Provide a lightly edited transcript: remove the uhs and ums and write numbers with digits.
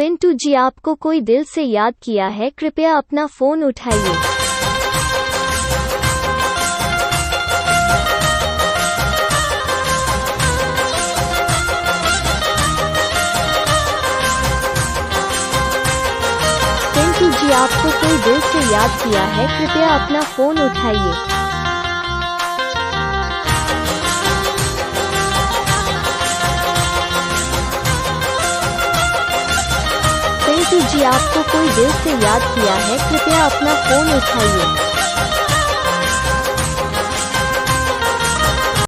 पिंटू जी, आपको कोई दिल से याद किया है, कृपया अपना फोन उठाइए। पिंटू जी, आपको कोई दिल से याद किया है, कृपया अपना फोन उठाइए। पिंटू जी, आपको कोई दिल से याद किया है, कृपया अपना फोन उठाइए।